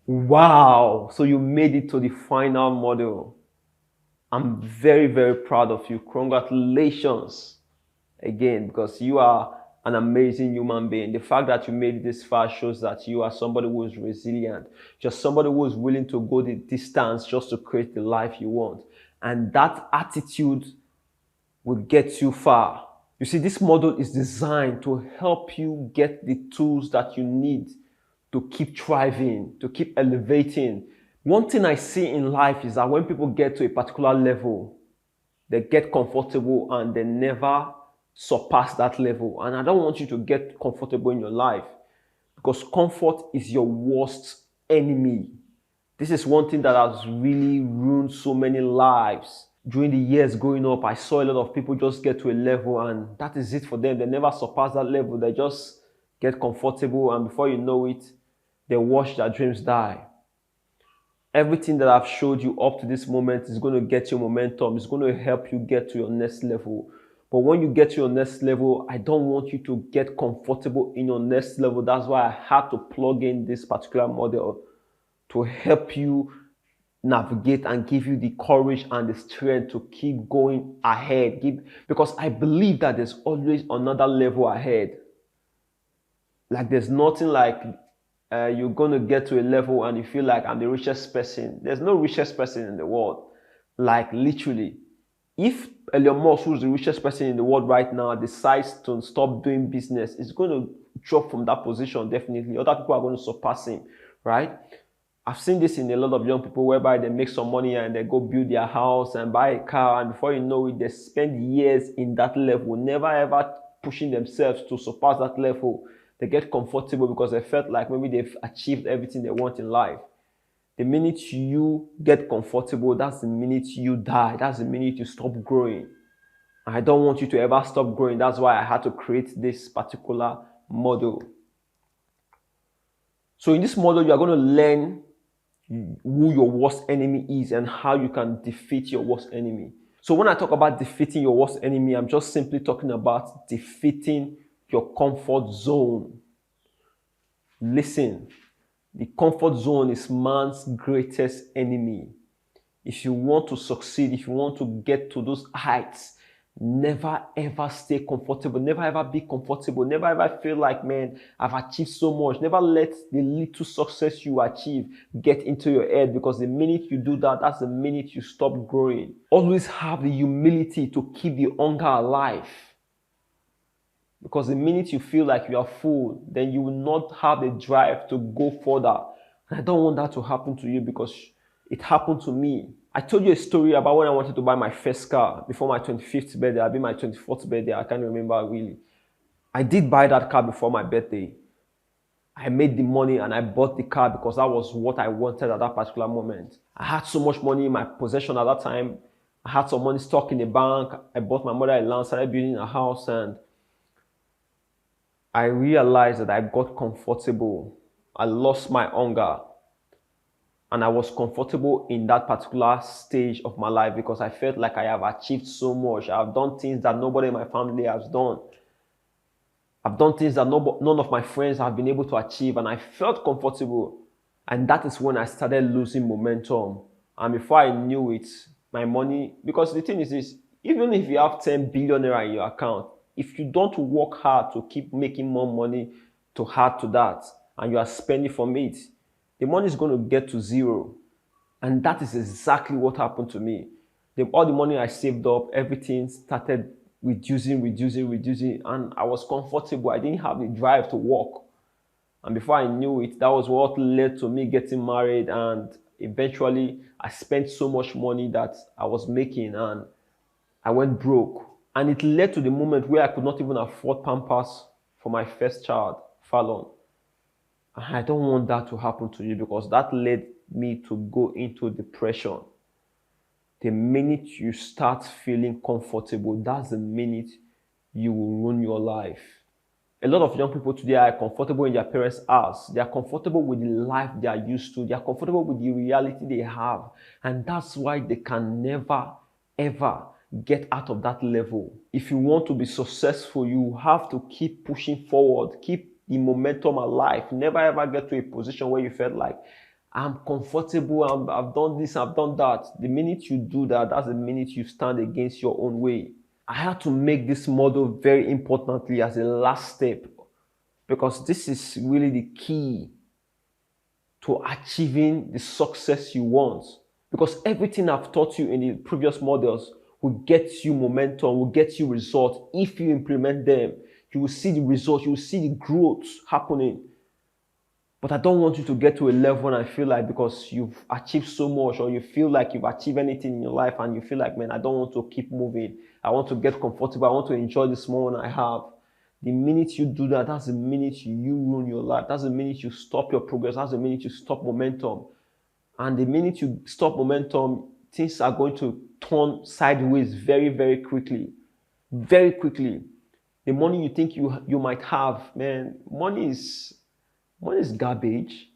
Wow. So you made it to the final model. I'm very, very proud of you. Congratulations again, because you are an amazing human being. The fact that you made it this far shows that you are somebody who is resilient, just somebody who is willing to go the distance just to create the life you want. And that attitude will get you far. You see, this model is designed to help you get the tools that you need to keep thriving, to keep elevating. One thing I see in life is that when people get to a particular level, they get comfortable and they never surpass that level. And I don't want you to get comfortable in your life, because comfort is your worst enemy. This is one thing that has really ruined so many lives. During the years growing up, I saw a lot of people just get to a level and that is it for them. They never surpass that level. They just get comfortable, and before you know it, they watch their dreams die. Everything that I've showed you up to this moment is going to get you momentum. It's going to help you get to your next level. But when you get to your next level, I don't want you to get comfortable in your next level. That's why I had to plug in this particular model to help you navigate and give you the courage and the strength to keep going ahead. Because I believe that there's always another level ahead. Like there's nothing like you're going to get to a level and you feel like I'm the richest person. There's no richest person in the world. Like literally, if Elon Musk, who's the richest person in the world right now, decides to stop doing business, it's going to drop from that position definitely. Other people are going to surpass him, right? I've seen this in a lot of young people whereby they make some money and they go build their house and buy a car, and before you know it, they spend years in that level, never ever pushing themselves to surpass that level. They get comfortable because they felt like maybe they've achieved everything they want in life. The minute you get comfortable, that's the minute you die. That's the minute you stop growing. I don't want you to ever stop growing. That's why I had to create this particular model. So in this model, you are going to learn who your worst enemy is and how you can defeat your worst enemy. So when I talk about defeating your worst enemy, I'm just simply talking about defeating your comfort zone. Listen, the comfort zone is man's greatest enemy. If you want to succeed, if you want to get to those heights, never ever stay comfortable. Never ever be comfortable. Never ever feel like, man, I've achieved so much. Never let the little success you achieve get into your head, because the minute you do that, that's the minute you stop growing. Always have the humility to keep the hunger alive. Because the minute you feel like you are full, then you will not have the drive to go further. And I don't want that to happen to you, because it happened to me. I told you a story about when I wanted to buy my first car before my 25th birthday. I'll be my 24th birthday. I can't remember really. I did buy that car before my birthday. I made the money and I bought the car because that was what I wanted at that particular moment. I had so much money in my possession at that time. I had some money stuck in the bank. I bought my mother a land, started building a house, and I realized that I got comfortable. I lost my hunger. And I was comfortable in that particular stage of my life because I felt like I have achieved so much. I've done things that nobody in my family has done. I've done things that none of my friends have been able to achieve, and I felt comfortable. And that is when I started losing momentum. And before I knew it, my money, because the thing is this, even if you have 10 billion naira in your account, if you don't work hard to keep making more money to add to that, and you are spending from it, the money is going to get to zero. And that is exactly what happened to me. All the money I saved up, everything started reducing, and I was comfortable. I didn't have the drive to work. And before I knew it, that was what led to me getting married, and eventually I spent so much money that I was making, and I went broke. And it led to the moment where I could not even afford Pampers for my first child, Fallon. I don't want that to happen to you, because that led me to go into depression. The minute you start feeling comfortable, that's the minute you will ruin your life. A lot of young people today are comfortable in their parents' house. They are comfortable with the life they are used to. They are comfortable with the reality they have. And that's why they can never, ever get out of that level. If you want to be successful, you have to keep pushing forward, keep the momentum alive. Never ever get to a position where you felt like, I'm comfortable, I've done this, I've done that. The minute you do that, that's the minute you stand against your own way. I had to make this model very importantly as a last step because this is really the key to achieving the success you want. Because everything I've taught you in the previous models will get you momentum, will get you results. If you implement them, you will see the results, you will see the growth happening. But I don't want you to get to a level and I feel like because you've achieved so much or you feel like you've achieved anything in your life and you feel like, man, I don't want to keep moving. I want to get comfortable. I want to enjoy the small one I have. The minute you do that, that's the minute you ruin your life. That's the minute you stop your progress. That's the minute you stop momentum. And the minute you stop momentum, things are going to turn sideways very, very quickly. Very quickly. The money you think you might have, man, money is garbage.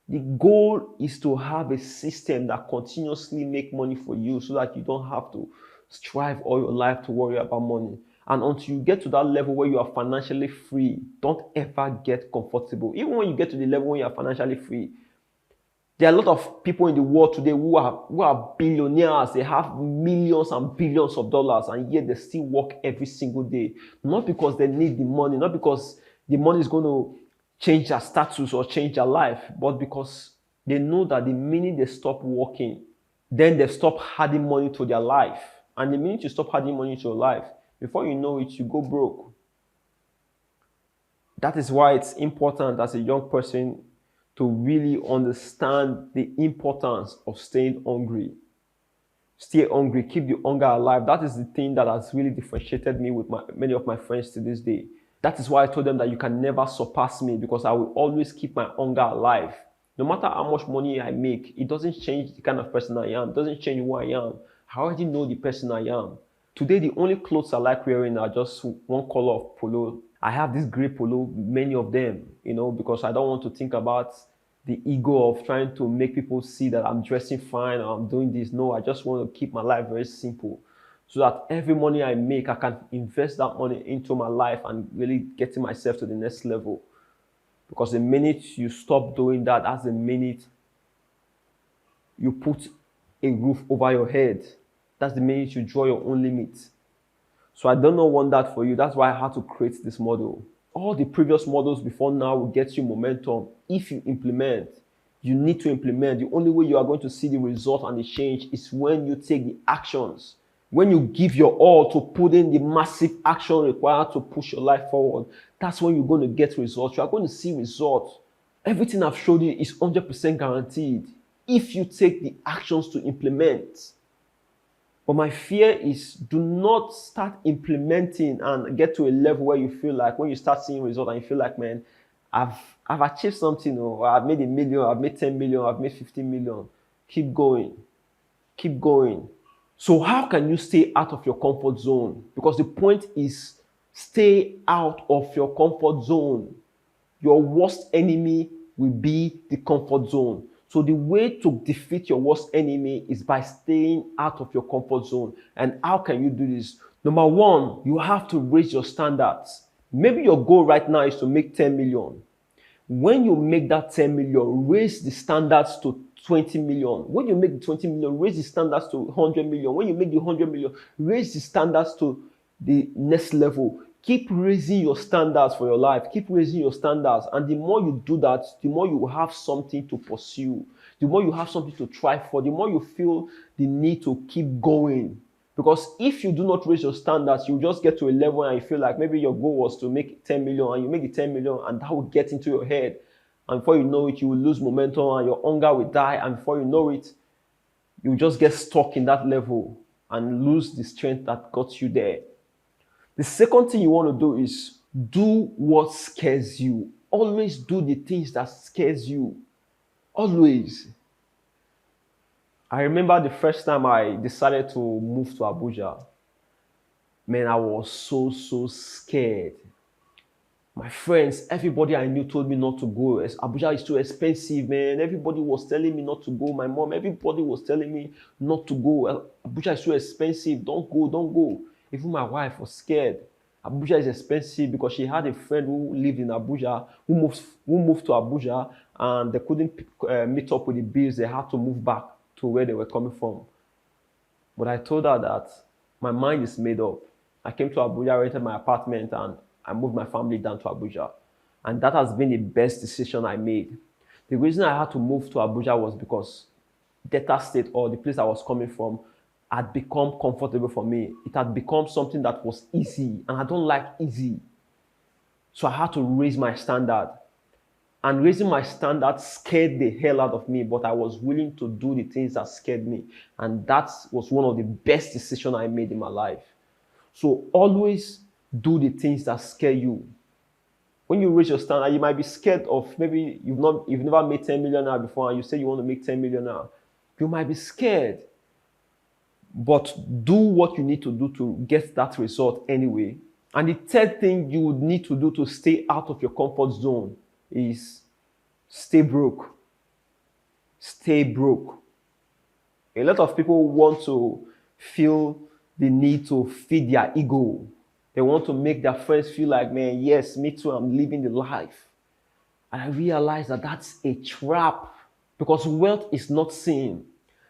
The goal is to have a system that continuously make money for you so that you don't have to strive all your life to worry about money. And until you get to that level where you are financially free, don't ever get comfortable. Even when you get to the level when you are financially free, there are a lot of people in the world today who are billionaires. They have millions and billions of dollars, and yet they still work every single day. Not because they need the money, not because the money is going to change their status or change their life, but because they know that the minute they stop working, then they stop adding money to their life. And the minute you stop adding money to your life, before you know it, you go broke. That is why it's important as a young person to really understand the importance of staying hungry. Stay hungry, keep the hunger alive. That is the thing that has really differentiated me with many of my friends to this day. That is why I told them that you can never surpass me because I will always keep my hunger alive. No matter how much money I make, it doesn't change the kind of person I am. It doesn't change who I am. I already know the person I am. Today, the only clothes I like wearing are just one color of polo. I have this gray polo, many of them, because I don't want to think about the ego of trying to make people see that I'm dressing fine or I'm doing this. No, I just want to keep my life very simple so that every money I make, I can invest that money into my life and really getting myself to the next level. Because the minute you stop doing that, that's the minute you put a roof over your head. That's the minute you draw your own limits. So I don't want that for you. That's why I had to create this model. All the previous models before now will get you momentum. If you implement, you need to implement. The only way you are going to see the result and the change is when you take the actions. When you give your all to put in the massive action required to push your life forward, that's when you're going to get results. You are going to see results. Everything I've showed you is 100% guaranteed if you take the actions to implement. But my fear is do not start implementing and get to a level where you feel like when you start seeing results and you feel like, man, I've achieved something, or I've made 1 million, I've made 10 million, I've made 15 million. Keep going. Keep going. So how can you stay out of your comfort zone? Because the point is stay out of your comfort zone. Your worst enemy will be the comfort zone. So the way to defeat your worst enemy is by staying out of your comfort zone. And how can you do this? Number one, you have to raise your standards. Maybe your goal right now is to make 10 million. When you make that 10 million, raise the standards to 20 million. When you make the 20 million, raise the standards to 100 million. When you make the 100 million, raise the standards to the next level. Keep raising your standards for your life. Keep raising your standards. And the more you do that, the more you will have something to pursue. The more you have something to try for, the more you feel the need to keep going. Because if you do not raise your standards, you just get to a level and you feel like maybe your goal was to make 10 million and you make the 10 million and that will get into your head. And before you know it, you will lose momentum and your hunger will die. And before you know it, you just get stuck in that level and lose the strength that got you there. The second thing you want to do is do what scares you. Always do the things that scares you. Always. I remember the first time I decided to move to Abuja. Man, I was so scared. My friends, everybody I knew told me not to go. Abuja is too expensive, man. Everybody was telling me not to go. My mom, everybody was telling me not to go. Abuja is too expensive. Don't go. Even my wife was scared. Abuja is expensive because she had a friend who lived in Abuja, who moved to Abuja, and they couldn't meet up with the bills. They had to move back to where they were coming from. But I told her that my mind is made up. I came to Abuja, rented my apartment, and I moved my family down to Abuja. And that has been the best decision I made. The reason I had to move to Abuja was because Delta State, or the place I was coming from, had become comfortable for me. It had become something that was easy, and I don't like easy. So I had to raise my standard. And raising my standard scared the hell out of me, but I was willing to do the things that scared me. And that was one of the best decisions I made in my life. So always do the things that scare you. When you raise your standard, you might be scared of, maybe you've never made 10 million naira before, and you say you want to make 10 million naira. You might be scared, but do what you need to do to get that result anyway. And the third thing you would need to do to stay out of your comfort zone is stay broke. Stay broke. A lot of people want to feel the need to feed their ego. They want to make their friends feel like, man, yes, me too, I'm living the life. And I realized that that's a trap, because wealth is not seen.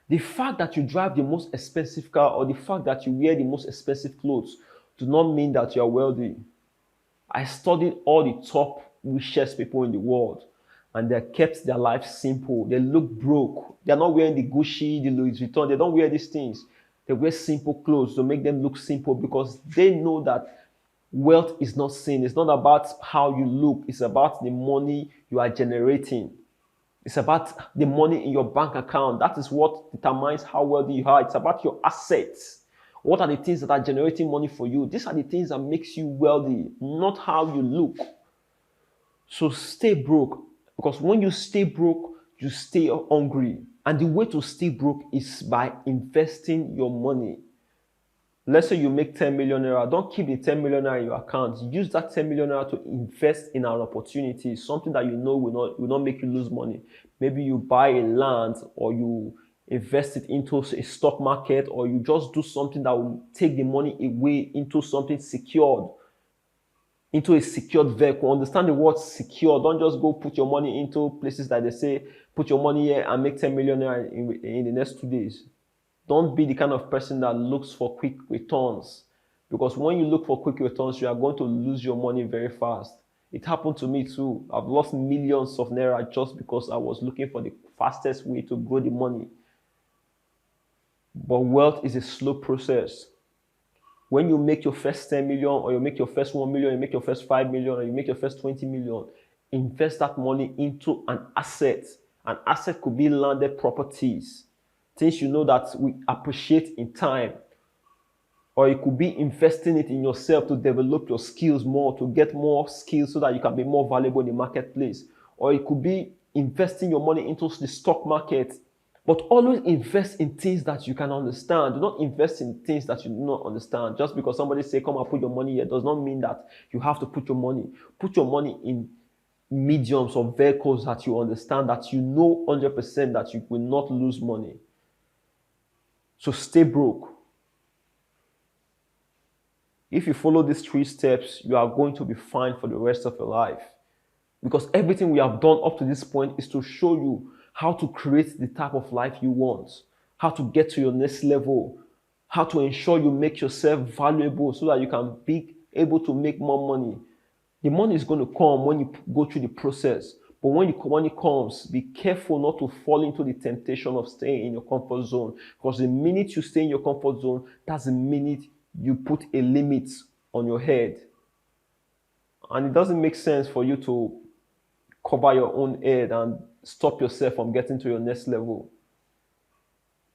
The fact that you drive the most expensive car, or the fact that you wear the most expensive clothes, do not mean that you are wealthy. I studied all the top richest people in the world, and they kept their life simple. They look broke. They're not wearing the Gucci, the Louis Vuitton. They don't wear these things. They wear simple clothes to make them look simple, because they know that wealth is not seen. It's not about how you look. It's about the money you are generating. It's about the money in your bank account. That is what determines how wealthy you are. It's about your assets. What are the things that are generating money for you? These are the things that makes you wealthy, not how you look. So stay broke, because when you stay broke, you stay hungry. And the way to stay broke is by investing your money. Let's say you make 10 million naira. Don't keep the 10 million naira in your account. Use that 10 million naira to invest in an opportunity, something that you know will not make you lose money. Maybe you buy a land, or you invest it into a stock market, or you just do something that will take the money away into something secured, into a secured vehicle. Understand the word secure. Don't just go put your money into places that they say, put your money here and make 10 million naira in the next 2 days. Don't be the kind of person that looks for quick returns, because when you look for quick returns, you are going to lose your money very fast. It happened to me too. I've lost millions of naira just because I was looking for the fastest way to grow the money. But wealth is a slow process. When you make your first 10 million, or you make your first 1 million, you make your first 5 million, or you make your first 20 million, invest that money into an asset. An asset could be landed properties, things you know that we appreciate in time. Or you could be investing it in yourself to develop your skills more, to get more skills so that you can be more valuable in the marketplace. Or you could be investing your money into the stock market. But always invest in things that you can understand. Do not invest in things that you do not understand. Just because somebody say, come and put your money here, does not mean that you have to put your money. Put your money in mediums or vehicles that you understand, that you know 100% that you will not lose money. So stay broke. If you follow these 3 steps, you are going to be fine for the rest of your life. Because everything we have done up to this point is to show you how to create the type of life you want, how to get to your next level, how to ensure you make yourself valuable so that you can be able to make more money. The money is going to come when you go through the process. But when it comes, be careful not to fall into the temptation of staying in your comfort zone. Because the minute you stay in your comfort zone, that's the minute you put a limit on your head. And it doesn't make sense for you to cover your own head and stop yourself from getting to your next level.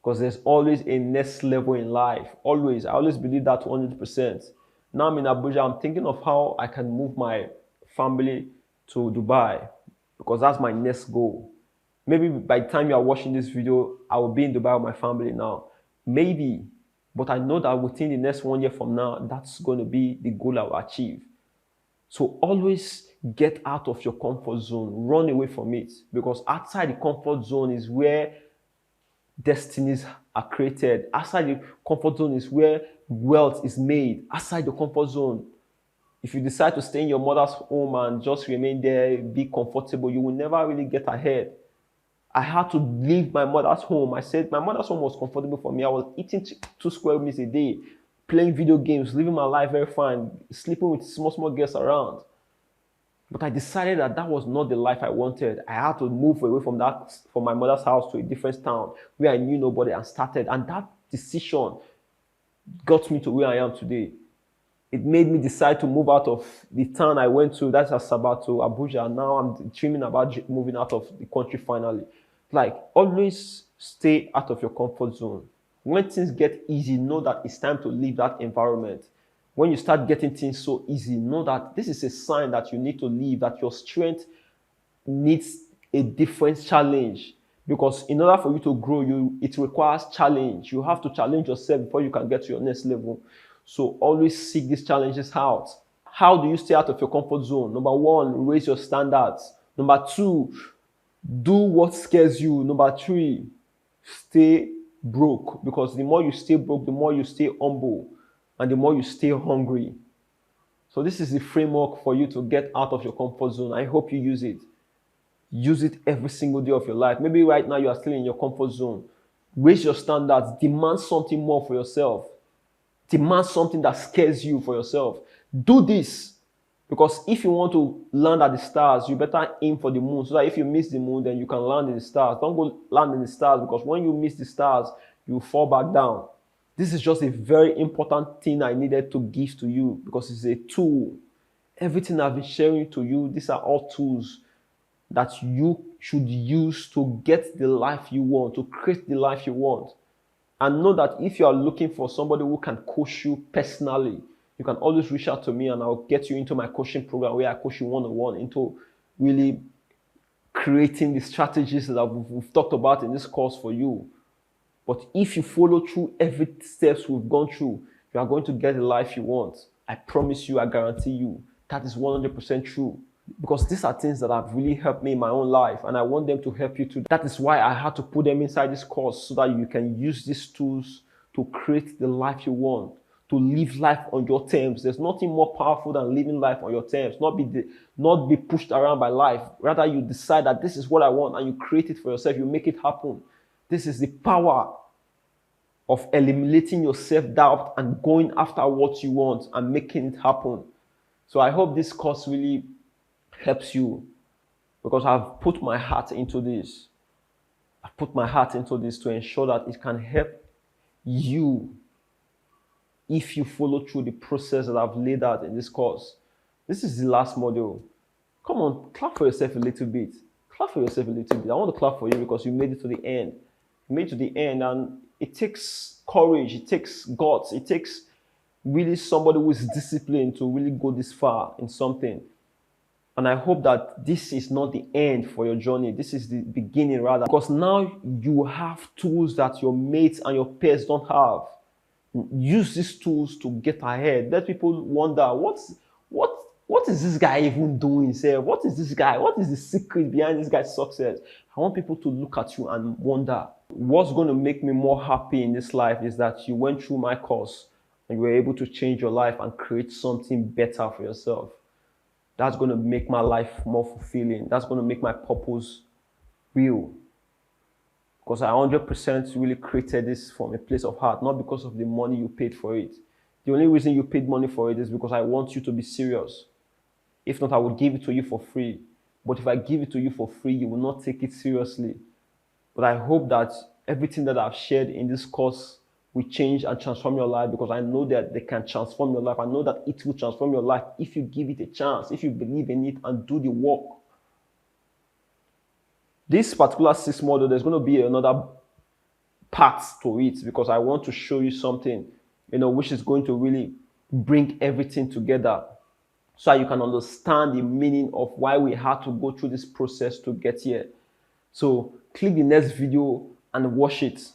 Because there's always a next level in life. Always. I always believe that 100%. Now I'm in Abuja. I'm thinking of how I can move my family to Dubai, because that's my next goal. Maybe by the time you are watching this video, I will be in Dubai with my family now. Maybe. But I know that within the next 1 year from now, that's going to be the goal I will achieve. So always get out of your comfort zone. Run away from it. Because outside the comfort zone is where destinies are created. Outside the comfort zone is where wealth is made. Outside the comfort zone If you decide to stay in your mother's home and just remain there, be comfortable, you will never really get ahead. I had to leave my mother's home. I said my mother's home was comfortable for me. I was eating 2 square meals a day, playing video games, living my life very fine, sleeping with small girls around. But I decided that that was not the life I wanted. I had to move away from my mother's house to a different town where I knew nobody and started. And that decision got me to where I am today. It made me decide to move out of the town I went to, that's Asaba, to Abuja. Now I'm dreaming about moving out of the country finally. Like, always stay out of your comfort zone. When things get easy, know that it's time to leave that environment. When you start getting things so easy, know that this is a sign that you need to leave, that your strength needs a different challenge. Because in order for you to grow, it requires challenge. You have to challenge yourself before you can get to your next level. So always seek these challenges out. How do you stay out of your comfort zone? Number one, raise your standards. Number two, do what scares you. Number three, stay broke. Because the more you stay broke, the more you stay humble, and the more you stay hungry. So this is the framework for you to get out of your comfort zone. I hope you use it. Use it every single day of your life. Maybe right now you are still in your comfort zone. Raise your standards. Demand something more for yourself. Demand something that scares you for yourself. Do this. Because if you want to land at the stars, you better aim for the moon. So that if you miss the moon, then you can land in the stars. Don't go land in the stars, because when you miss the stars, you fall back down. This is just a very important thing I needed to give to you, because it's a tool. Everything I've been sharing to you, these are all tools that you should use to get the life you want, to create the life you want. And know that if you are looking for somebody who can coach you personally, you can always reach out to me and I'll get you into my coaching program where I coach you one-on-one into really creating the strategies that we've talked about in this course for you. But if you follow through every steps we've gone through, you are going to get the life you want. I promise you, I guarantee you, that is 100% true. Because these are things that have really helped me in my own life, and I want them to help you too. That is why I had to put them inside this course, so that you can use these tools to create the life you want, to live life on your terms. There's nothing more powerful than living life on your terms, not be pushed around by life. Rather, you decide that this is what I want and you create it for yourself, you make it happen. This is the power of eliminating your self-doubt and going after what you want and making it happen. So I hope this course really helps you, because I've put my heart into this. I've put my heart into this to ensure that it can help you if you follow through the process that I've laid out in this course. This is the last module. Come on, clap for yourself a little bit. Clap for yourself a little bit. I want to clap for you because you made it to the end. You made it to the end, and it takes courage, it takes guts, it takes really somebody who is disciplined to really go this far in something. And I hope that this is not the end for your journey. This is the beginning, rather. Because now you have tools that your mates and your peers don't have. Use these tools to get ahead. Let people wonder, what is this guy even doing here? What is this guy? What is the secret behind this guy's success? I want people to look at you and wonder. What's going to make me more happy in this life is that you went through my course and you were able to change your life and create something better for yourself. That's going to make my life more fulfilling. That's going to make my purpose real. Because I 100% really created this from a place of heart, not because of the money you paid for it. The only reason you paid money for it is because I want you to be serious. If not, I would give it to you for free. But if I give it to you for free, you will not take it seriously. But I hope that everything that I've shared in this course will change and transform your life, because I know that they can transform your life. I know that it will transform your life if you give it a chance, if you believe in it and do the work. This particular 6 module, there's going to be another part to it, because I want to show you something, which is going to really bring everything together, so that you can understand the meaning of why we had to go through this process to get here. So click the next video and watch it.